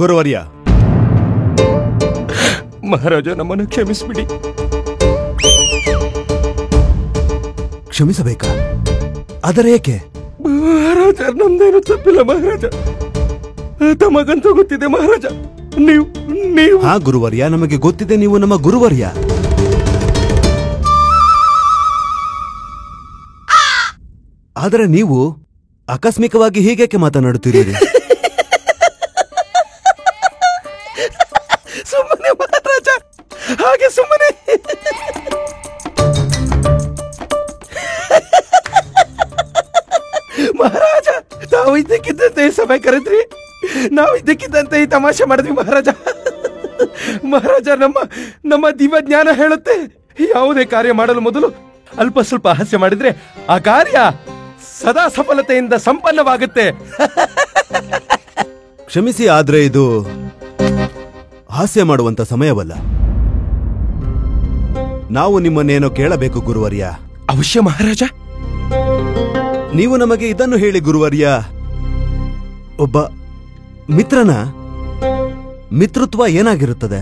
ಗುರುವರ್ಯ, ಮಹಾರಾಜ ನಮ್ಮನ್ನು ಕ್ಷಮಿಸಿಬಿಡಿ. ಕ್ಷಮಿಸಬೇಕಾ? ಆದರೆ ಏಕೆ? ಮಹಾರಾಜ, ನಮ್ದೇನು ತಪ್ಪಿಲ್ಲ ಮಹಾರಾಜ. ತಮಗಂತೂ ಗೊತ್ತಿದೆ ಮಹಾರಾಜ. ನೀವು ಹಾ ಗುರುವರ್ಯ, ನಮಗೆ ಗೊತ್ತಿದೆ ನೀವು ನಮ್ಮ ಗುರುವರ್ಯ. ಆದರೆ ನೀವು ಆಕಸ್ಮಿಕವಾಗಿ ಹೀಗೇಕೆ ಮಾತನಾಡುತ್ತೀರಿ? ಸುಮ್ಮನೆ ಮಹಾರಾಜ, ಹಾಗೆ ಸುಮ್ಮನೆ. ಮಹಾರಾಜ, ತಾವು ಇದ್ದಕ್ಕಿದ್ದಂತೆ ಸಭೆ ಕರೆದ್ರಿ, ನಾವು ಇದ್ದಕ್ಕಿದ್ದಂತೆ ಈ ತಮಾಷೆ ಮಾಡಿದ್ವಿ ಮಹಾರಾಜ. ಮಹಾರಾಜ, ನಮ್ಮ ದಿವ್ಯಜ್ಞಾನ ಹೇಳುತ್ತೆ, ಯಾವುದೇ ಕಾರ್ಯ ಮಾಡಲು ಮೊದಲು ಅಲ್ಪ ಸ್ವಲ್ಪ ಹಾಸ್ಯ ಮಾಡಿದ್ರೆ ಆ ಕಾರ್ಯ ಸದಾ ಸಫಲತೆಯಿಂದ ಸಂಪನ್ನವಾಗುತ್ತೆ. ಕ್ಷಮಿಸಿ, ಆದ್ರೆ ಇದು ಹಾಸ್ಯ ಮಾಡುವಂತ ಸಮಯವಲ್ಲ. ನಾವು ನಿಮ್ಮನ್ನೇನೋ ಕೇಳಬೇಕು ಗುರುವರ್ಯ. ಅವಶ್ಯ ಮಹಾರಾಜ. ನೀವು ನಮಗೆ ಇದನ್ನು ಹೇಳಿ ಗುರುವರ್ಯ, ಒಬ್ಬ ಮಿತ್ರನ ಮಿತ್ರತ್ವ ಏನಾಗಿರುತ್ತದೆ?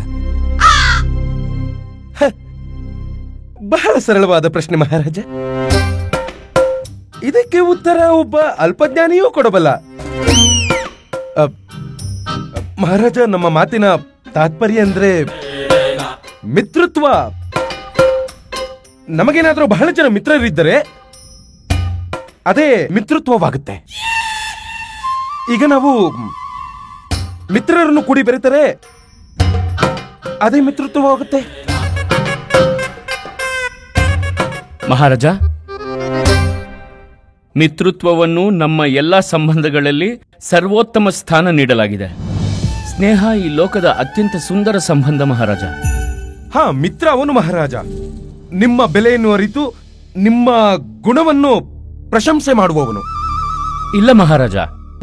ಬಹಳ ಸರಳವಾದ ಪ್ರಶ್ನೆ ಮಹಾರಾಜ. ಇದಕ್ಕೆ ಉತ್ತರ ಒಬ್ಬ ಅಲ್ಪಜ್ಞಾನಿಯೂ ಕೊಡಬಲ್ಲ. ಮಹಾರಾಜ, ನಮ್ಮ ಮಾತಿನ ತಾತ್ಪರ್ಯ ಅಂದ್ರೆ ಮಿತ್ರತ್ವ. ನಮಗೇನಾದ್ರೂ ಬಹಳ ಜನ ಮಿತ್ರರಿದ್ದರೆ ಅದೇ ಮಿತ್ರತ್ವವಾಗುತ್ತೆ. ಈಗ ನಾವು ಮಿತ್ರರನ್ನು ಕೂಡಿ ಬೆರೆತರೆ ಅದೇ ಮಿತ್ರತ್ವವಾಗುತ್ತೆ. ಮಹಾರಾಜ, ಮಿತ್ರತ್ವವನ್ನು ನಮ್ಮ ಎಲ್ಲ ಸಂಬಂಧಗಳಲ್ಲಿ ಸರ್ವೋತ್ತಮ ಸ್ಥಾನ ನೀಡಲಾಗಿದೆ. ಸ್ನೇಹ ಈ ಲೋಕದ ಅತ್ಯಂತ ಸುಂದರ ಸಂಬಂಧ ಮಹಾರಾಜ. ಹಾ, ಮಿತ್ರ ಅವನು ಮಹಾರಾಜ. ನಿಮ್ಮ ಬೆಲೆಯನ್ನು ಅರಿತು ನಿಮ್ಮ ಗುಣವನ್ನು ಪ್ರಶಂಸೆ ಮಾಡುವವನು. ಇಲ್ಲ ಮಹಾರಾಜ,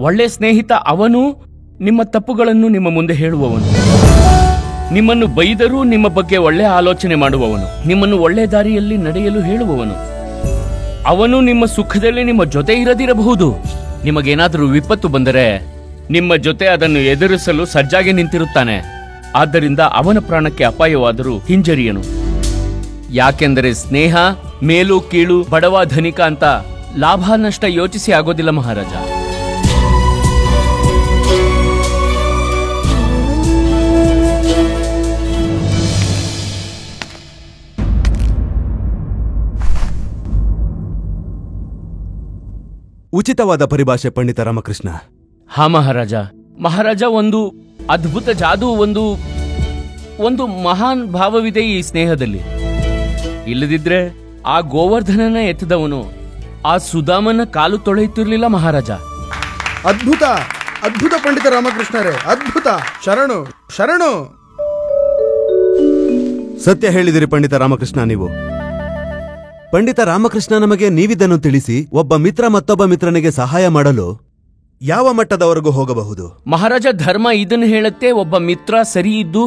ಒಳ್ಳೆ ಸ್ನೇಹಿತ ಅವನು ನಿಮ್ಮ ತಪ್ಪುಗಳನ್ನು ನಿಮ್ಮ ಮುಂದೆ ಹೇಳುವವನು, ನಿಮ್ಮನ್ನು ಬೈದರೂ ನಿಮ್ಮ ಬಗ್ಗೆ ಒಳ್ಳೆ ಆಲೋಚನೆ ಮಾಡುವವನು, ನಿಮ್ಮನ್ನು ಒಳ್ಳೆ ದಾರಿಯಲ್ಲಿ ನಡೆಯಲು ಹೇಳುವವನು. ಅವನು ನಿಮ್ಮ ಸುಖದಲ್ಲಿ ನಿಮ್ಮ ಜೊತೆ ಇರದಿರಬಹುದು. ನಿಮಗೇನಾದರೂ ವಿಪತ್ತು ಬಂದರೆ ನಿಮ್ಮ ಜೊತೆ ಅದನ್ನು ಎದುರಿಸಲು ಸಜ್ಜಾಗಿ ನಿಂತಿರುತ್ತಾನೆ. ಆದ್ದರಿಂದ ಅವನ ಪ್ರಾಣಕ್ಕೆ ಅಪಾಯವಾದರೂ ಹಿಂಜರಿಯನು. ಯಾಕೆಂದರೆ ಸ್ನೇಹ ಮೇಲು ಕೀಳು, ಬಡವ ಧನಿಕ ಅಂತ ಲಾಭ ನಷ್ಟ ಯೋಚಿಸಿ ಆಗೋದಿಲ್ಲ ಮಹಾರಾಜ. ಉಚಿತವಾದ ಪರಿಭಾಷೆ ಪಂಡಿತ ರಾಮಕೃಷ್ಣ. ಹಾ ಮಹಾರಾಜ. ಮಹಾರಾಜ, ಒಂದು ಅದ್ಭುತ ಜಾದು, ಒಂದು ಮಹಾನ್ ಭಾವವಿದೆ ಈ ಸ್ನೇಹದಲ್ಲಿ. ಇಲ್ಲದಿದ್ರೆ ಆ ಗೋವರ್ಧನನ ಎತ್ತದವನು ಆ ಸುಧಾಮನ ಕಾಲು ತೊಳೆಯುತ್ತಿರಲಿಲ್ಲ ಮಹಾರಾಜ. ಅದ್ಭುತ, ಅದ್ಭುತ ಪಂಡಿತ ರಾಮಕೃಷ್ಣರೇ, ಅದ್ಭುತ. ಶರಣು ಶರಣು. ಸತ್ಯ ಹೇಳಿದಿರಿ ಪಂಡಿತ ರಾಮಕೃಷ್ಣ. ನೀವು ಪಂಡಿತ ರಾಮಕೃಷ್ಣ, ನಮಗೆ ನೀವಿದನ್ನು ತಿಳಿಸಿ, ಒಬ್ಬ ಮಿತ್ರ ಮತ್ತೊಬ್ಬ ಮಿತ್ರನಿಗೆ ಸಹಾಯ ಮಾಡಲು ಯಾವ ಮಟ್ಟದವರೆಗೂ ಹೋಗಬಹುದು? ಮಹಾರಾಜ, ಧರ್ಮ ಇದನ್ನು ಹೇಳುತ್ತೆ, ಒಬ್ಬ ಮಿತ್ರ ಸರಿ ಇದ್ದು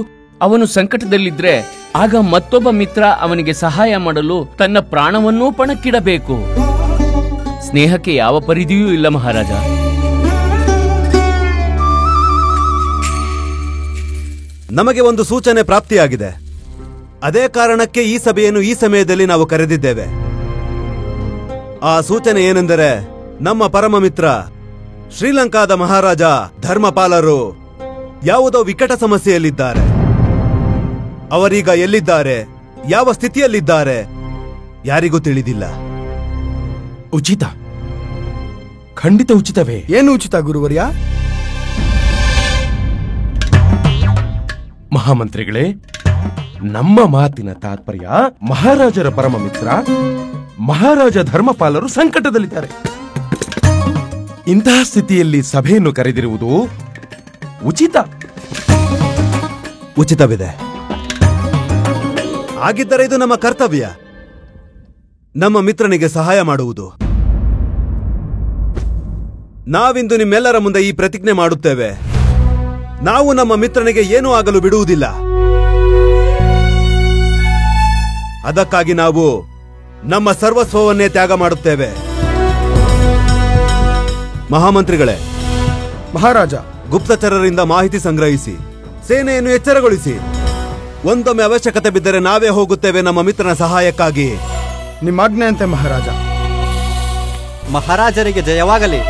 ಅವನು ಸಂಕಟದಲ್ಲಿದ್ರೆ ಆಗ ಮತ್ತೊಬ್ಬ ಮಿತ್ರ ಅವನಿಗೆ ಸಹಾಯ ಮಾಡಲು ತನ್ನ ಪ್ರಾಣವನ್ನೂ ಪಣಕ್ಕಿಡಬೇಕು. ಸ್ನೇಹಕ್ಕೆ ಯಾವ ಪರಿಧಿಯೂ ಇಲ್ಲ ಮಹಾರಾಜ. ನಮಗೆ ಒಂದು ಸೂಚನೆ ಪ್ರಾಪ್ತಿಯಾಗಿದೆ. ಅದೇ ಕಾರಣಕ್ಕೆ ಈ ಸಭೆಯನ್ನು ಈ ಸಮಯದಲ್ಲಿ ನಾವು ಕರೆದಿದ್ದೇವೆ. ಆ ಸೂಚನೆ ಏನೆಂದರೆ, ನಮ್ಮ ಪರಮ ಮಿತ್ರ ಶ್ರೀಲಂಕಾದ ಮಹಾರಾಜ ಧರ್ಮಪಾಲರು ಯಾವುದೋ ವಿಕಟ ಸಮಸ್ಯೆಯಲ್ಲಿದ್ದಾರೆ. ಅವರೀಗ ಎಲ್ಲಿದ್ದಾರೆ, ಯಾವ ಸ್ಥಿತಿಯಲ್ಲಿದ್ದಾರೆ ಯಾರಿಗೂ ತಿಳಿದಿಲ್ಲ. ಉಚಿತ, ಖಂಡಿತ ಉಚಿತವೇ. ಏನು ಉಚಿತ ಗುರುವರ್ಯ? ಮಹಾಮಂತ್ರಿಗಳೇ, ನಮ್ಮ ಮಾತಿನ ತಾತ್ಪರ್ಯ ಮಹಾರಾಜರ ಪರಮ ಮಿತ್ರ ಮಹಾರಾಜ ಧರ್ಮಪಾಲರು ಸಂಕಟದಲ್ಲಿದ್ದಾರೆ. ಇಂತಹ ಸ್ಥಿತಿಯಲ್ಲಿ ಸಭೆಯನ್ನು ಕರೆದಿರುವುದು ಉಚಿತ. ಉಚಿತವಿದೆ. ಹಾಗಿದ್ದರೆ ಇದು ನಮ್ಮ ಕರ್ತವ್ಯ, ನಮ್ಮ ಮಿತ್ರನಿಗೆ ಸಹಾಯ ಮಾಡುವುದು. ನಾವಿಂದು ನಿಮ್ಮೆಲ್ಲರ ಮುಂದೆ ಈ ಪ್ರತಿಜ್ಞೆ ಮಾಡುತ್ತೇವೆ, ನಾವು ನಮ್ಮ ಮಿತ್ರನಿಗೆ ಏನೂ ಆಗಲು ಬಿಡುವುದಿಲ್ಲ. ಅದಕ್ಕಾಗಿ ನಾವು ನಮ್ಮ ಸರ್ವಸ್ವವನ್ನೇ ತ್ಯಾಗ ಮಾಡುತ್ತೇವೆ. ಮಹಾಮಂತ್ರಿಗಳೇ, ಮಹಾರಾಜ, ಗುಪ್ತಚರರಿಂದ ಮಾಹಿತಿ ಸಂಗ್ರಹಿಸಿ ಸೇನೆಯನ್ನು ಎಚ್ಚರಗೊಳಿಸಿ. ಒಂದೊಮ್ಮೆ ಅವಶ್ಯಕತೆ ಬಿದ್ದರೆ ನಾವೇ ಹೋಗುತ್ತೇವೆ ನಮ್ಮ ಮಿತ್ರನ ಸಹಾಯಕ್ಕಾಗಿ. ನಿಮ್ಮಾಜ್ಞೆಯಂತೆ ಮಹಾರಾಜ. ಮಹಾರಾಜರಿಗೆ ಜಯವಾಗಲಿ.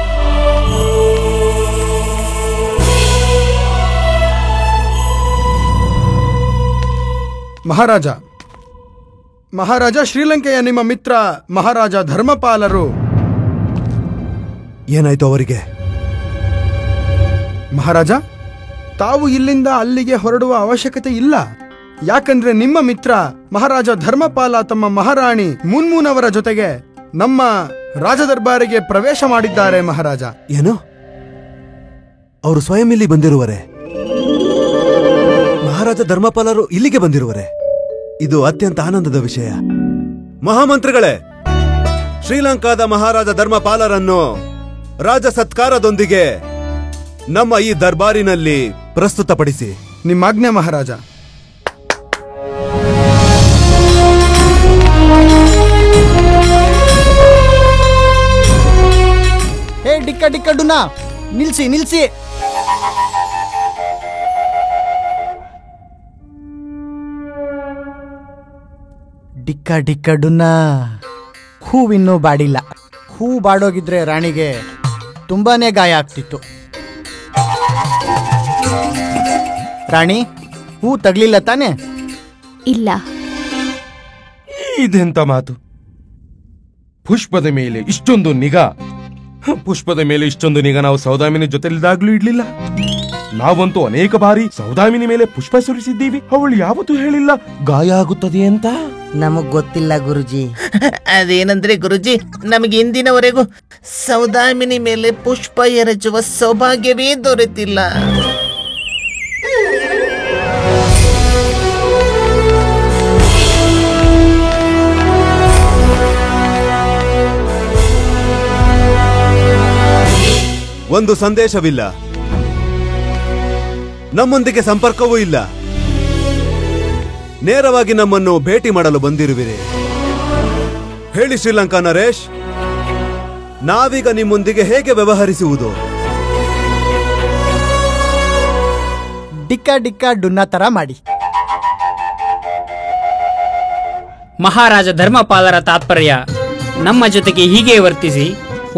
ಮಹಾರಾಜ, ಮಹಾರಾಜ, ಶ್ರೀಲಂಕೆಯ ನಿಮ್ಮ ಮಿತ್ರ ಮಹಾರಾಜ ಧರ್ಮಪಾಲರು. ಏನಾಯ್ತು ಅವರಿಗೆ? ಮಹಾರಾಜ, ತಾವು ಇಲ್ಲಿಂದ ಅಲ್ಲಿಗೆ ಹೊರಡುವ ಅವಶ್ಯಕತೆ ಇಲ್ಲ. ಯಾಕಂದ್ರೆ ನಿಮ್ಮ ಮಿತ್ರ ಮಹಾರಾಜ ಧರ್ಮಪಾಲ ತಮ್ಮ ಮಹಾರಾಣಿ ಮುನ್ಮೂನ್ ಅವರ ಜೊತೆಗೆ ನಮ್ಮ ರಾಜದರ್ಬಾರಿಗೆ ಪ್ರವೇಶ ಮಾಡಿದ್ದಾರೆ ಮಹಾರಾಜ. ಏನು? ಅವರು ಸ್ವಯಂ ಇಲ್ಲಿ ಬಂದಿರುವರೆ? ಮಹಾರಾಜ ಧರ್ಮಪಾಲರು ಇಲ್ಲಿಗೆ ಬಂದಿರುವರೆ? ಇದು ಅತ್ಯಂತ ಆನಂದದ ವಿಷಯ. ಮಹಾಮಂತ್ರಿಗಳೇ, ಶ್ರೀಲಂಕಾದ ಮಹಾರಾಜ ಧರ್ಮಪಾಲರನ್ನು ರಾಜ ಸತ್ಕಾರದೊಂದಿಗೆ ನಮ್ಮ ಈ ದರ್ಬಾರಿನಲ್ಲಿ ಪ್ರಸ್ತುತಪಡಿಸಿ. ನಿಮ್ಮಾಜ್ಞೆ ಮಹಾರಾಜ. ಹೇ ಡಿಕ್ಕ ಡಿಕ್ಕ ಡುನ್ನ, ನಿಲ್ಸಿ ನಿಲ್ಸಿ. ಡಿಕ್ಕ ಡಿಕ್ಕ ಡುನ್ನ, ಹೂವಿನ್ನೂ ಬಾಡಿಲ್ಲ. ಹೂ ಬಾಡೋಗಿದ್ರೆ ರಾಣಿಗೆ ತುಂಬಾನೇ ಗಾಯ ಆಗ್ತಿತ್ತು. ರಾಣಿ, ಹೂ ತಗ್ಲಿಲ್ಲ ತಾನೆ? ಇಲ್ಲ. ಇದೆಂತ ಮಾತು? ಪುಷ್ಪದ ಮೇಲೆ ಇಷ್ಟೊಂದು ನಿಗಾ, ಪುಷ್ಪದ ಮೇಲೆ ಇಷ್ಟೊಂದು ನಿಗಾ ನಾವು ಸೌದಾಮಿನಿ ಜೊತೆಲಿದ್ದಾಗ್ಲೂ ಇಡ್ಲಿಲ್ಲ. ನಾವಂತೂ ಅನೇಕ ಬಾರಿ ಸೌದಾಮಿನಿ ಮೇಲೆ ಪುಷ್ಪ ಸುರಿಸಿದ್ದೀವಿ. ಅವಳು ಯಾವತ್ತೂ ಹೇಳಿಲ್ಲ ಗಾಯ ಆಗುತ್ತದೆ ಅಂತ. ನಮಗ್ ಗೊತ್ತಿಲ್ಲ ಗುರುಜಿ. ಅದೇನಂದ್ರೆ ಗುರುಜಿ, ನಮಗೆ ಇಂದಿನವರೆಗೂ ಸೌದಾಮಿನಿ ಮೇಲೆ ಪುಷ್ಪ ಎರಚುವ ಸೌಭಾಗ್ಯವೇ ದೊರೆತಿಲ್ಲ. ಒಂದು ಸಂದೇಶವಿಲ್ಲ, ನಮ್ಮೊಂದಿಗೆ ಸಂಪರ್ಕವೂ ಇಲ್ಲ. ನೇರವಾಗಿ ನಮ್ಮನ್ನು ಭೇಟಿ ಮಾಡಲು ಬಂದಿರುವಿರಿ. ಹೇಳಿ ಶ್ರೀಲಂಕಾ ನರೇಶ್, ನಾವೀಗ ನಿಮ್ಮೊಂದಿಗೆ ಹೇಗೆ ವ್ಯವಹರಿಸುವುದು? ಡಿಕ್ಕ ಡಿಕ್ಕ ಡುನ್ನ ತರ ಮಾಡಿ. ಮಹಾರಾಜ ಧರ್ಮಪಾಲರ ತಾತ್ಪರ್ಯ ನಮ್ಮ ಜೊತೆಗೆ ಹೀಗೆ ವರ್ತಿಸಿ,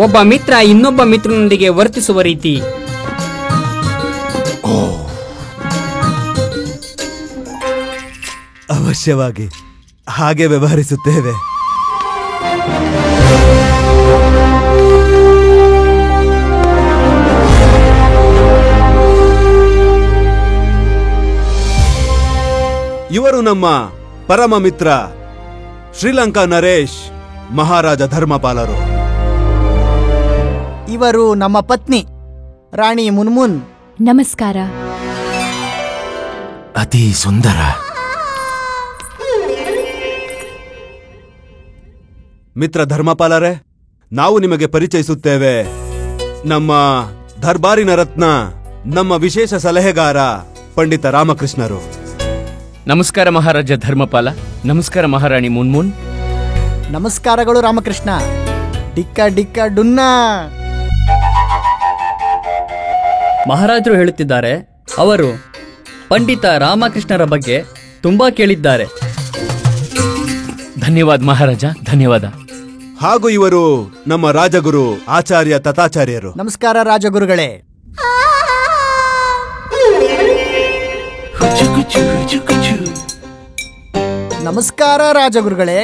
ಒಬ್ಬ ಮಿತ್ರ ಇನ್ನೊಬ್ಬ ಮಿತ್ರನೊಂದಿಗೆ ವರ್ತಿಸುವ ರೀತಿ. ಅವಶ್ಯವಾಗಿ ಹಾಗೆ ವ್ಯವಹರಿಸುತ್ತೇವೆ. ಇವರು ನಮ್ಮ ಪರಮ ಮಿತ್ರ ಶ್ರೀಲಂಕಾ ನರೇಶ್ ಮಹಾರಾಜ ಧರ್ಮಪಾಲರು. ಇವರು ನಮ್ಮ ಪತ್ನಿ ರಾಣಿ ಮುನ್ಮುನ್. ನಮಸ್ಕಾರ. ಅತಿ ಸುಂದರ. ಮಿತ್ರ ಧರ್ಮಪಾಲರೇ, ನಾವು ನಿಮಗೆ ಪರಿಚಯಿಸುತ್ತೇವೆ. ನಮ್ಮ ದರ್ಬಾರಿನ ರತ್ನ, ನಮ್ಮ ವಿಶೇಷ ಸಲಹೆಗಾರ ಪಂಡಿತ ರಾಮಕೃಷ್ಣರು. ನಮಸ್ಕಾರ ಮಹಾರಾಜ ಧರ್ಮಪಾಲ. ನಮಸ್ಕಾರ ಮಹಾರಾಣಿ ಮುನ್ಮುನ್. ನಮಸ್ಕಾರಗಳು ರಾಮಕೃಷ್ಣ. ಡಿಕ್ಕ ಡಿಕ್ಕ ಡುನ್ನ. ಮಹಾರಾಜರು ಹೇಳುತ್ತಿದ್ದಾರೆ, ಅವರು ಪಂಡಿತ ರಾಮಕೃಷ್ಣರ ಬಗ್ಗೆ ತುಂಬಾ ಕೇಳಿದ್ದಾರೆ. ಧನ್ಯವಾದ ಮಹಾರಾಜ, ಧನ್ಯವಾದ. ಹಾಗೂ ಇವರು ನಮ್ಮ ರಾಜಗುರು ಆಚಾರ್ಯ ತಥಾಚಾರ್ಯರು. ನಮಸ್ಕಾರ ರಾಜಗುರುಗಳೇ. ನಮಸ್ಕಾರ ರಾಜಗುರುಗಳೇ.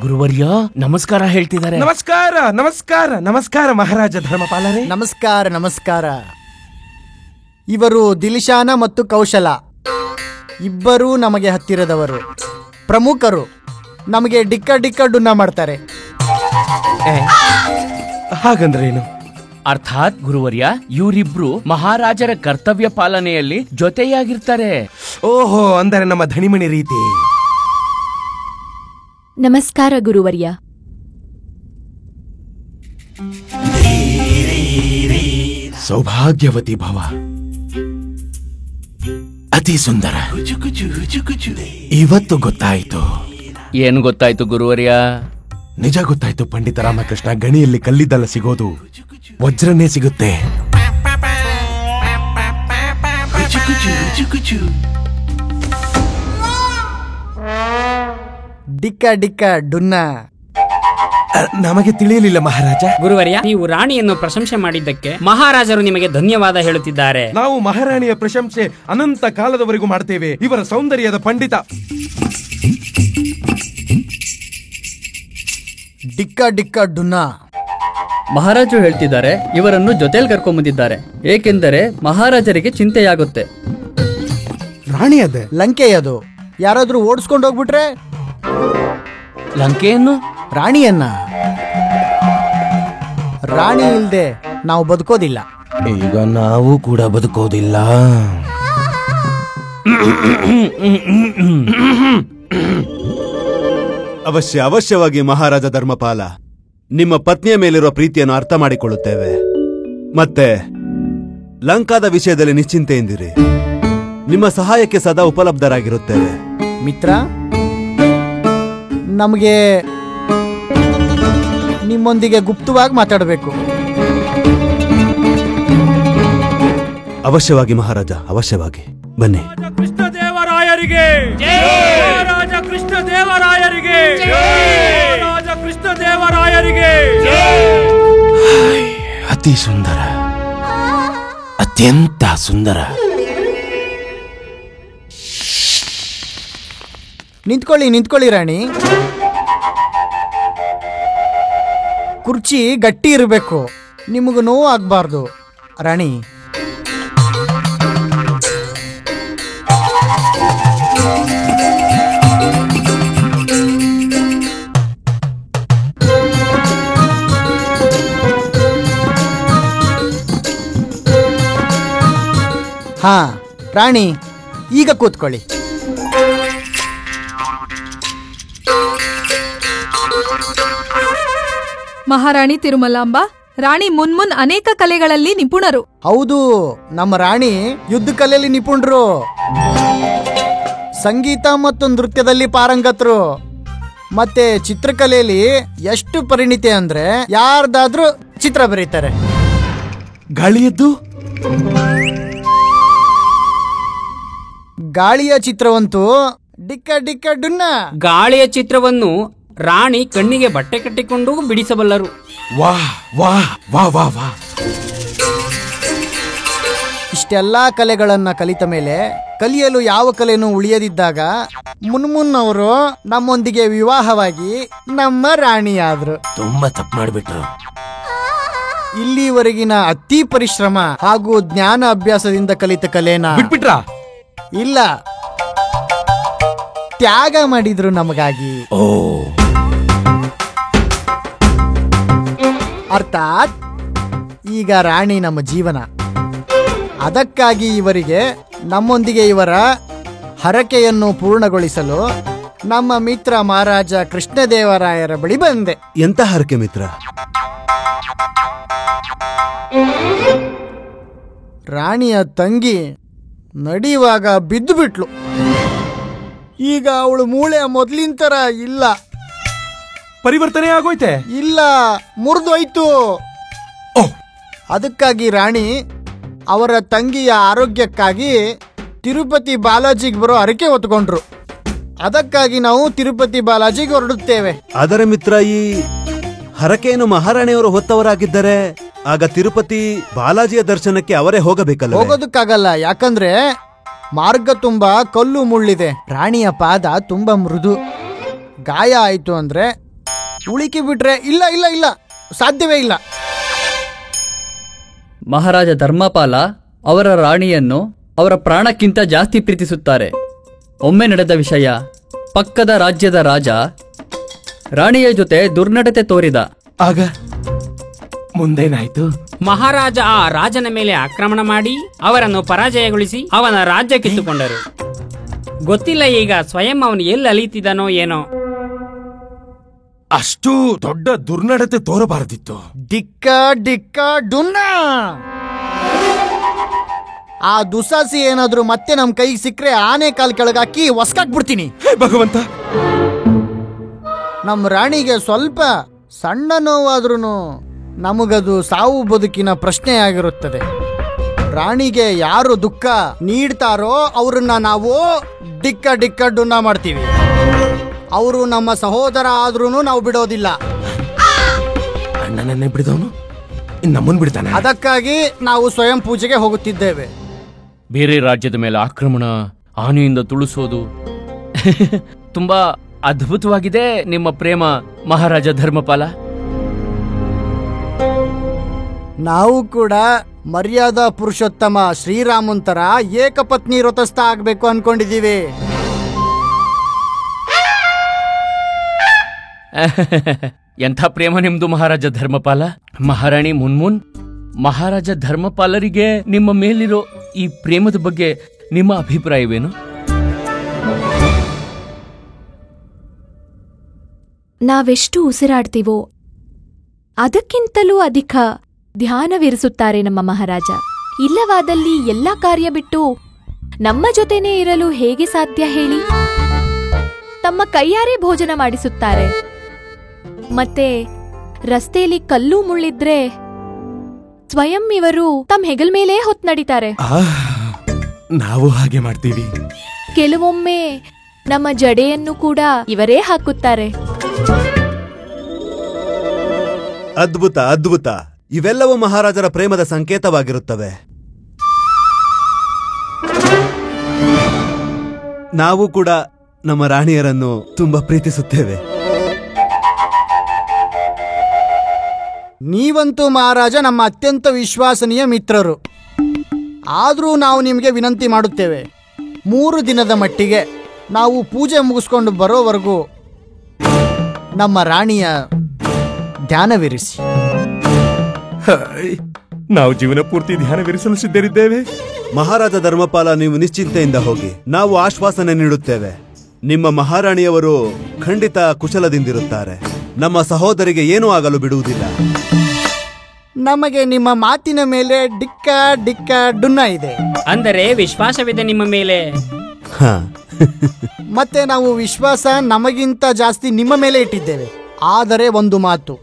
ಗುರುವರ್ಯ ನಮಸ್ಕಾರ ಹೇಳ್ತಿದ್ದಾರೆ. ನಮಸ್ಕಾರ ನಮಸ್ಕಾರ ನಮಸ್ಕಾರ ಮಹಾರಾಜ ಧರ್ಮಪಾಲರೇ. ನಮಸ್ಕಾರ ನಮಸ್ಕಾರ. ಇವರು ದಿಲಿಶಾನ ಮತ್ತು ಕೌಶಲ, ಇಬ್ಬರೂ ನಮಗೆ ಹತ್ತಿರದವರು, ಪ್ರಮುಖರು. ನಮಗೆ ಡಿಕ್ಕ ಡಿಕ್ಕ ಡುನ್ನ ಮಾಡ್ತಾರೆ. ಹಾಗಂದ್ರೇನು? ಅರ್ಥಾತ್ ಗುರುವರ್ಯ, ಇವರಿಬ್ರು ಮಹಾರಾಜರ ಕರ್ತವ್ಯ ಪಾಲನೆಯಲ್ಲಿ ಜೊತೆಯಾಗಿರ್ತಾರೆ. ಓಹೋ, ಅಂದರೆ ನಮ್ಮ ಧಣಿಮಣಿ ರೀತಿ. ನಮಸ್ಕಾರ ಗುರುವರ್ಯ. ಸೌಭಾಗ್ಯವತಿ ಭವ. ಅತಿ ಅತಿ ಸುಂದರ. ಇವತ್ತು ಗೊತ್ತಾಯ್ತು. ಏನು ಗೊತ್ತಾಯ್ತು ಗುರುವರ್ಯ? ನಿಜ ಗೊತ್ತಾಯ್ತು ಪಂಡಿತ ರಾಮಕೃಷ್ಣ. ಗಣಿಯಲ್ಲಿ ಕಲ್ಲಿದ್ದಲ್ಲ ಸಿಗೋದು, ವಜ್ರನೇ ಸಿಗುತ್ತೆ. ಡಿಕ್ಕ ಡಿಕ್ಕ ಡುನ್ನ. ನಮಗೆ ತಿಳಿಯಲಿಲ್ಲ ಮಹಾರಾಜ. ಗುರುವರ್ಯ, ನೀವು ರಾಣಿಯನ್ನು ಪ್ರಶಂಸೆ ಮಾಡಿದ್ದಕ್ಕೆ ಮಹಾರಾಜರು ನಿಮಗೆ ಧನ್ಯವಾದ ಹೇಳುತ್ತಿದ್ದಾರೆ. ನಾವು ಮಹಾರಾಣಿಯ ಪ್ರಶಂಸೆ ಅನಂತ ಕಾಲದವರೆಗೂ ಮಾಡ್ತೇವೆ. ಇವರ ಸೌಂದರ್ಯದ ಪಂಡಿತ. ಡಿಕ್ಕ ಡಿಕ್ಕ ಡುನ್ನ. ಮಹಾರಾಜರು ಹೇಳ್ತಿದ್ದಾರೆ ಇವರನ್ನು ಜೊತೆಯಲ್ಲಿ ಕರ್ಕೊಂಬಂದಿದ್ದಾರೆ, ಏಕೆಂದರೆ ಮಹಾರಾಜರಿಗೆ ಚಿಂತೆಯಾಗುತ್ತೆ. ರಾಣಿ ಅದೇ ಲಂಕೆಯದು. ಯಾರಾದ್ರೂ ಓಡಿಸ್ಕೊಂಡು ಹೋಗ್ಬಿಟ್ರೆ? ಲಂಕೆಯನ್ನು? ರಾಣಿಯನ್ನ. ರಾಣಿ ಇಲ್ದೆ ನಾವು ಬದುಕೋದಿಲ್ಲ. ಈಗ ನಾವು ಕೂಡ ಬದುಕೋದಿಲ್ಲ. ಅವಶ್ಯವಾಗಿ ಮಹಾರಾಜ ಧರ್ಮಪಾಲ, ನಿಮ್ಮ ಪತ್ನಿಯ ಮೇಲಿರುವ ಪ್ರೀತಿಯನ್ನು ಅರ್ಥ ಮಾಡಿಕೊಳ್ಳುತ್ತೇವೆ. ಮತ್ತೆ ಲಂಕಾದ ವಿಷಯದಲ್ಲಿ ನಿಶ್ಚಿಂತೆಯಿಂದಿರಿ. ನಿಮ್ಮ ಸಹಾಯಕ್ಕೆ ಸದಾ ಉಪಲಬ್ಧರಾಗಿರುತ್ತೇವೆ. ಮಿತ್ರ, ನಮಗೆ ನಿಮ್ಮೊಂದಿಗೆ ಗುಪ್ತವಾಗಿ ಮಾತಾಡಬೇಕು. ಅವಶ್ಯವಾಗಿ ಮಹಾರಾಜ, ಅವಶ್ಯವಾಗಿ ಬನ್ನಿ. ಕೃಷ್ಣದೇವರಾಯರಿಗೆ ರಾಜ ಕೃಷ್ಣದೇವರಾಯರಿಗೆ ರಾಜ ಕೃಷ್ಣದೇವರಾಯರಿಗೆ. ಅತಿ ಸುಂದರ, ಅತ್ಯಂತ ಸುಂದರ. ನಿಂತ್ಕೊಳ್ಳಿ ರಾಣಿ. ಕುರ್ಚಿ ಗಟ್ಟಿ ಇರಬೇಕು, ನಿಮಗೂ ನೋವು ಆಗ್ಬಾರ್ದು ರಾಣಿ. ಹಾ ರಾಣಿ, ಈಗ ಕೂತ್ಕೊಳ್ಳಿ. ಮಹಾರಾಣಿ ತಿರುಮಲಾಂಬ, ರಾಣಿ ಮುನ್ಮುನ್ ಅನೇಕ ಕಲೆಗಳಲ್ಲಿ ನಿಪುಣರು. ಹೌದು, ನಮ್ಮ ರಾಣಿ ಯುದ್ಧ ಕಲೆಯಲ್ಲಿ ನಿಪುಣರು, ಸಂಗೀತ ಮತ್ತು ನೃತ್ಯದಲ್ಲಿ ಪಾರಂಗತರು, ಮತ್ತೆ ಚಿತ್ರಕಲೆಯಲ್ಲಿ ಎಷ್ಟು ಪರಿಣಿತಿ ಅಂದ್ರೆ ಯಾರ್ದಾದ್ರೂ ಚಿತ್ರ ಬರೀತಾರೆ. ಗಾಳಿಯದ್ದು? ಗಾಳಿಯ ಚಿತ್ರವಂತೂ ಡಿಕ್ಕ ಡಿಕ್ಕ ಡುನ್ನ. ಗಾಳಿಯ ಚಿತ್ರವನ್ನು ರಾಣಿ ಕಣ್ಣಿಗೆ ಬಟ್ಟೆ ಕಟ್ಟಿಕೊಂಡು ಬಿಡಿಸಬಲ್ಲರು. ವಾಹ್ ವಾಹ್ ವಾಹ್ ವಾಹ್ ವಾಹ್. ಇಷ್ಟೆಲ್ಲಾ ಕಲೆಗಳನ್ನ ಕಲಿತ ಮೇಲೆ ಕಲಿಯಲು ಯಾವ ಕಲೆನೂ ಉಳಿಯದಿದ್ದಾಗ ಮುನ್ಮುನ್ ಅವರು ನಮ್ಮೊಂದಿಗೆ ವಿವಾಹವಾಗಿ ನಮ್ಮ ರಾಣಿಯಾದ್ರು. ತುಂಬಾ ತಪ್ಪು ಮಾಡ್ಬಿಟ್ರು. ಇಲ್ಲಿವರೆಗಿನ ಅತಿ ಪರಿಶ್ರಮ ಹಾಗೂ ಜ್ಞಾನ ಅಭ್ಯಾಸದಿಂದ ಕಲಿತ ಕಲೆನ ಬಿಟ್ಬಿಟ್ರ? ಇಲ್ಲ, ತ್ಯಾಗ ಮಾಡಿದ್ರು ನಮಗಾಗಿ. ಓ, ಅರ್ಥಾತ್ ಈಗ ರಾಣಿ ನಮ್ಮ ಜೀವನ. ಅದಕ್ಕಾಗಿ ಇವರಿಗೆ ನಮ್ಮೊಂದಿಗೆ ಇವರ ಹರಕೆಯನ್ನು ಪೂರ್ಣಗೊಳಿಸಲು ನಮ್ಮ ಮಿತ್ರ ಮಹಾರಾಜ ಕೃಷ್ಣದೇವರಾಯರ ಬಳಿ ಬಂದೆ. ಎಂತ ಹರಕೆ ಮಿತ್ರ? ರಾಣಿಯ ತಂಗಿ ನಡೆಯುವಾಗ ಬಿದ್ದು ಬಿಟ್ಲು. ಈಗ ಅವಳು ಮೂಳೆ ಮೊದಲಿನ ತರ ಇಲ್ಲ. ಪರಿವರ್ತನೆ ಆಗೋಯ್ತೆ? ಇಲ್ಲ, ಮುರಿದೋಯ್ತು. ಅದಕ್ಕಾಗಿ ರಾಣಿ ಅವರ ತಂಗಿಯ ಆರೋಗ್ಯಕ್ಕಾಗಿ ತಿರುಪತಿ ಬಾಲಾಜಿಗೆ ಬರೋ ಹರಕೆ ಹೊತ್ಕೊಂಡ್ರು. ಅದಕ್ಕಾಗಿ ನಾವು ತಿರುಪತಿ ಬಾಲಾಜಿಗೆ ಹೊರಡುತ್ತೇವೆ. ಅದರ ಮಿತ್ರ, ಈ ಹರಕೆಯನ್ನು ಮಹಾರಾಣಿಯವರು ಹೊತ್ತವರಾಗಿದ್ದರೆ ಆಗ ತಿರುಪತಿ ಬಾಲಾಜಿಯ ದರ್ಶನಕ್ಕೆ ಅವರೇ ಹೋಗಬೇಕಲ್ಲ? ಹೋಗೋದಕ್ಕಾಗಲ್ಲ, ಯಾಕಂದ್ರೆ ಮಾರ್ಗ ತುಂಬಾ ಕಲ್ಲು ಮುಳ್ಳಿದೆ. ರಾಣಿಯ ಪಾದ ತುಂಬಾ ಮೃದು. ಗಾಯ ಆಯ್ತು ಅಂದ್ರೆ ಉಳಿಕೆ ಬಿಟ್ರೆ ಇಲ್ಲ ಇಲ್ಲ ಇಲ್ಲ, ಸಾಧ್ಯವೇ ಇಲ್ಲ. ಮಹಾರಾಜ ಧರ್ಮಪಾಲ ಅವರ ರಾಣಿಯನ್ನು ಅವರ ಪ್ರಾಣಕ್ಕಿಂತ ಜಾಸ್ತಿ ಪ್ರೀತಿಸುತ್ತಾರೆ. ಒಮ್ಮೆ ನಡೆದ ವಿಷಯ, ಪಕ್ಕದ ರಾಜ್ಯದ ರಾಜ ರಾಣಿಯ ಜೊತೆ ದುರ್ನಡತೆ ತೋರಿದ. ಆಗ ಮುಂದೇನಾಯ್ತು? ಮಹಾರಾಜ ಆ ರಾಜನ ಮೇಲೆ ಆಕ್ರಮಣ ಮಾಡಿ ಅವರನ್ನು ಪರಾಜಯಗೊಳಿಸಿ ಅವನ ರಾಜ್ಯ ಕಿತ್ತುಕೊಂಡರು. ಗೊತ್ತಿಲ್ಲ ಈಗ ಸ್ವಯಂ ಅವನು ಎಲ್ಲಿ ಅಲಿತಿದ್ದಾನೋ ಏನೋ. ಅಷ್ಟು ದೊಡ್ಡ ದುರ್ನಡತೆ ತೋರಬಾರದಿತ್ತು. ಡಿಕ್ಕ ಡಿಕ್ಕ ಡುನ್ನ. ಆ ದುಸಾಸಿ ಏನಾದ್ರೂ ಮತ್ತೆ ನಮ್ ಕೈಗೆ ಸಿಕ್ಕರೆ ಆನೆ ಕಾಲ್ ಕೆಳಗಾಕಿ ಒಸ್ಕಾಕ್ಬಿಡ್ತೀನಿ. ಭಗವಂತ, ನಮ್ ರಾಣಿಗೆ ಸ್ವಲ್ಪ ಸಣ್ಣ ನೋವಾದ್ರೂ ನಮಗದು ಸಾವು ಬದುಕಿನ ಪ್ರಶ್ನೆ ಆಗಿರುತ್ತದೆ. ರಾಣಿಗೆ ಯಾರು ದುಃಖ ನೀಡ್ತಾರೋ ಅವ್ರನ್ನ ನಾವು ಡಿಕ್ಕ ಡುನ್ನ ಮಾಡ್ತೀವಿ. ಅವರು ನಮ್ಮ ಸಹೋದರ ಆದ್ರೂ ನಾವು ಬಿಡೋದಿಲ್ಲ. ಅಣ್ಣನನ್ನೇ ಬಿಡಿದವನು ನಮ್ಮನ್ ಬಿಡ್ತಾನೆ. ಅದಕ್ಕಾಗಿ ನಾವು ಸ್ವಯಂ ಪೂಜೆಗೆ ಹೋಗುತ್ತಿದ್ದೇವೆ. ಬೇರೆ ರಾಜ್ಯದ ಮೇಲೆ ಆಕ್ರಮಣ, ಆನೆಯಿಂದ ತುಳಿಸೋದು ತುಂಬಾ ಅದ್ಭುತವಾಗಿದೆ ನಿಮ್ಮ ಪ್ರೇಮ ಮಹಾರಾಜ ಧರ್ಮಪಾಲ. ನಾವು ಕೂಡ ಮರ್ಯಾದಾ ಪುರುಷೋತ್ತಮ ಶ್ರೀರಾಮನ್ ತರ ಏಕಪತ್ನಿ ವ್ರತಸ್ಥ ಆಗ್ಬೇಕು ಅನ್ಕೊಂಡಿದೀವಿ. ಎಂಥ ಪ್ರೇಮ ನಿಮ್ದು ಮಹಾರಾಜ ಧರ್ಮಪಾಲ. ಮಹಾರಾಣಿ ಮುನ್ಮುನ್, ಮಹಾರಾಜ ಧರ್ಮಪಾಲರಿಗೆ ನಿಮ್ಮ ಮೇಲಿರೋ ಈ ಪ್ರೇಮದ ಬಗ್ಗೆ ನಿಮ್ಮ ಅಭಿಪ್ರಾಯವೇನು? ನಾವೆಷ್ಟು ಉಸಿರಾಡ್ತೀವೋ ಅದಕ್ಕಿಂತಲೂ ಅಧಿಕ ಧ್ಯಾನವಿರಿಸುತ್ತಾರೆ ನಮ್ಮ ಮಹಾರಾಜ. ಇಲ್ಲವಾದಲ್ಲಿ ಎಲ್ಲ ಕಾರ್ಯ ಬಿಟ್ಟು ನಮ್ಮ ಜೊತೆನೇ ಇರಲು ಹೇಗೆ ಸಾಧ್ಯ ಹೇಳಿ? ತಮ್ಮ ಕೈಯಾರೆ ಭೋಜನ ಮಾಡಿಸುತ್ತಾರೆ. ಮತ್ತೆ ರಸ್ತೆಯಲ್ಲಿ ಕಲ್ಲು ಮುಳ್ಳಿದ್ರೆ ಸ್ವಯಂ ಇವರು ತಮ್ಮ ಹೆಗಲ್ ಮೇಲೆ ಹೊತ್ತು ನಡೀತಾರೆ. ನಾವು ಹಾಗೆ ಮಾಡ್ತೀವಿ. ಕೆಲವೊಮ್ಮೆ ನಮ್ಮ ಜಡೆಯನ್ನು ಕೂಡ ಇವರೇ ಹಾಕುತ್ತಾರೆ. ಅದ್ಭುತ ಅದ್ಭುತ. ಇವೆಲ್ಲವೂ ಮಹಾರಾಜರ ಪ್ರೇಮದ ಸಂಕೇತವಾಗಿರುತ್ತವೆ. ನಾವು ಕೂಡ ನಮ್ಮ ರಾಣಿಯರನ್ನು ತುಂಬಾ ಪ್ರೀತಿಸುತ್ತೇವೆ. ನೀವಂತೂ ಮಹಾರಾಜ ನಮ್ಮ ಅತ್ಯಂತ ವಿಶ್ವಾಸನೀಯ ಮಿತ್ರರು. ಆದರೂ ನಾವು ನಿಮಗೆ ವಿನಂತಿ ಮಾಡುತ್ತೇವೆ, 3 ದಿನದ ಮಟ್ಟಿಗೆ ನಾವು ಪೂಜೆ ಮುಗಿಸ್ಕೊಂಡು ಬರೋವರೆಗೂ ನಮ್ಮ ರಾಣಿಯ ಧ್ಯಾನವಿರಿಸಿ. ನಾವು ಜೀವನ ಪೂರ್ತಿ ಧ್ಯಾನವಿರಿಸಲು ಸಿದ್ಧರಿದ್ದೇವೆ. ಮಹಾರಾಜ ಧರ್ಮಪಾಲ, ನೀವು ನಿಶ್ಚಿಂತೆಯಿಂದ ಹೋಗಿ, ನಾವು ಆಶ್ವಾಸನೆ ನೀಡುತ್ತೇವೆ. ನಿಮ್ಮ ಮಹಾರಾಣಿಯವರು ಖಂಡಿತ ಕುಶಲದಿಂದಿರುತ್ತಾರೆ. ನಮ್ಮ ಸಹೋದರಿಗೆ ಏನೂ ಆಗಲು ಬಿಡುವುದಿಲ್ಲ. ನಮಗೆ ನಿಮ್ಮ ಮಾತಿನ ಮೇಲೆ ಡಿಕ್ಕ ಡುನ್ನ ಇದೆ. ಅಂದರೆ ವಿಶ್ವಾಸವಿದೆ ನಿಮ್ಮ ಮೇಲೆ. ಮತ್ತೆ ನಾವು ವಿಶ್ವಾಸ ನಮಗಿಂತ ಜಾಸ್ತಿ ನಿಮ್ಮ ಮೇಲೆ ಇಟ್ಟಿದ್ದೇವೆ. ಆದರೆ ಒಂದು ಮಾತು,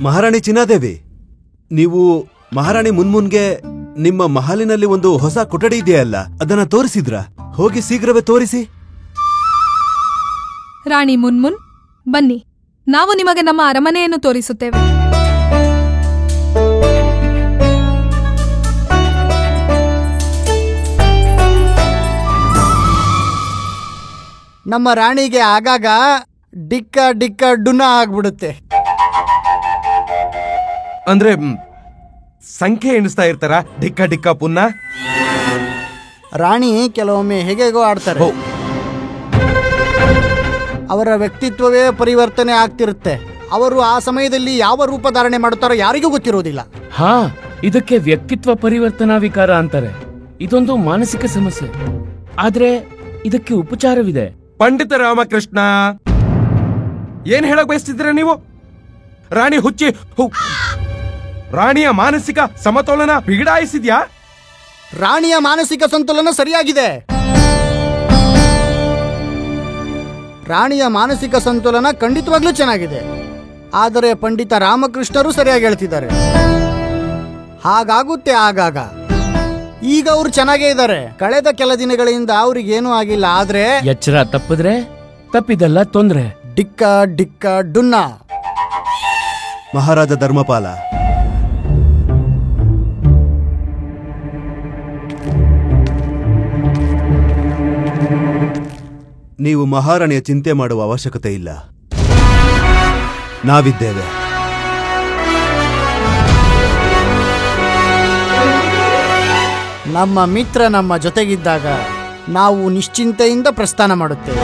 ಮಹಾರಾಣಿ ಚಿನ್ನಾದೇವಿ, ನೀವು ಮಹಾರಾಣಿ ಮುನ್ಮುನ್ಗೆ ನಿಮ್ಮ ಮಹಲಿನಲ್ಲಿ ಒಂದು ಹೊಸ ಕೊಠಡಿ ಇದೆಯಲ್ಲ, ಅದನ್ನ ತೋರಿಸಿದ್ರ? ಹೋಗಿ ಶೀಘ್ರವೇ ತೋರಿಸಿ. ರಾಣಿ ಮುನ್ಮುನ್, ಬನ್ನಿ, ನಾವು ನಿಮಗೆ ನಮ್ಮ ಅರಮನೆಯನ್ನು ತೋರಿಸುತ್ತೇವೆ. ನಮ್ಮ ರಾಣಿಗೆ ಆಗಾಗ ಡಿಕ್ಕ ಡುನ್ನ ಆಗ್ಬಿಡುತ್ತೆ. ಅಂದ್ರೆ ಸಂಖ್ಯೆ ಎಣಿಸ್ತಾ ಇರ್ತಾರ ಡಿಕ್ಕ ಪುನ್ನ. ರಾಣಿ ಕೆಲವೊಮ್ಮೆ ಹೇಗೇಗೋ ಆಡ್ತಾರೆ. ಅವರ ವ್ಯಕ್ತಿತ್ವವೇ ಪರಿವರ್ತನೆ ಆಗ್ತಿರುತ್ತೆ. ಅವರು ಆ ಸಮಯದಲ್ಲಿ ಯಾವ ರೂಪ ಧಾರಣೆ ಮಾಡುತ್ತಾರೋ ಯಾರಿಗೂ ಗೊತ್ತಿರೋದಿಲ್ಲ. ಹಾ, ಇದಕ್ಕೆ ವ್ಯಕ್ತಿತ್ವ ಪರಿವರ್ತನಾ ವಿಕಾರ ಅಂತಾರೆ. ಇದೊಂದು ಮಾನಸಿಕ ಸಮಸ್ಯೆ, ಆದ್ರೆ ಇದಕ್ಕೆ ಉಪಚಾರವಿದೆ. ಪಂಡಿತ ರಾಮಕೃಷ್ಣ, ಏನ್ ಹೇಳಕ್ ಬಯಸ್ತಿದ್ದೀರ ನೀವು? ರಾಣಿ ಹುಚ್ಚಿ ರಾಣಿಯ ಮಾನಸಿಕ ಸಮತೋಲನ ಬಿಗಡಾಯಿಸಿದ್ಯಾ? ರಾಣಿಯ ಮಾನಸಿಕ ಸಂತುಲನ ಸರಿಯಾಗಿದೆ. ರಾಣಿಯ ಮಾನಸಿಕ ಸಂತುಲನ ಖಂಡಿತವಾಗ್ಲೂ ಚೆನ್ನಾಗಿದೆ. ಆದರೆ ಪಂಡಿತ ರಾಮಕೃಷ್ಣರು ಸರಿಯಾಗಿ ಹೇಳ್ತಿದ್ದಾರೆ. ಹಾಗಾಗುತ್ತೆ ಆಗಾಗ. ಈಗ ಅವ್ರು ಚೆನ್ನಾಗೇ ಇದ್ದಾರೆ. ಕಳೆದ ಕೆಲ ದಿನಗಳಿಂದ ಅವ್ರಿಗೇನೂ ಆಗಿಲ್ಲ. ಆದ್ರೆ ಎಚ್ಚರ ತಪ್ಪಿದ್ರೆ ತಪ್ಪಿದಲ್ಲ ತೊಂದ್ರೆ. ಡಿಕ್ಕ ಡುನ್ನ. ಮಹಾರಾಜ ಧರ್ಮಪಾಲ, ನೀವು ಮಹಾರಾಣಿಯ ಚಿಂತೆ ಮಾಡುವ ಅವಶ್ಯಕತೆ ಇಲ್ಲ. ನಾವಿದ್ದೇವೆ. ನಮ್ಮ ಮಿತ್ರ ನಮ್ಮ ಜೊತೆಗಿದ್ದಾಗ ನಾವು ನಿಶ್ಚಿಂತೆಯಿಂದ ಪ್ರಸ್ಥಾನ ಮಾಡುತ್ತೇವೆ.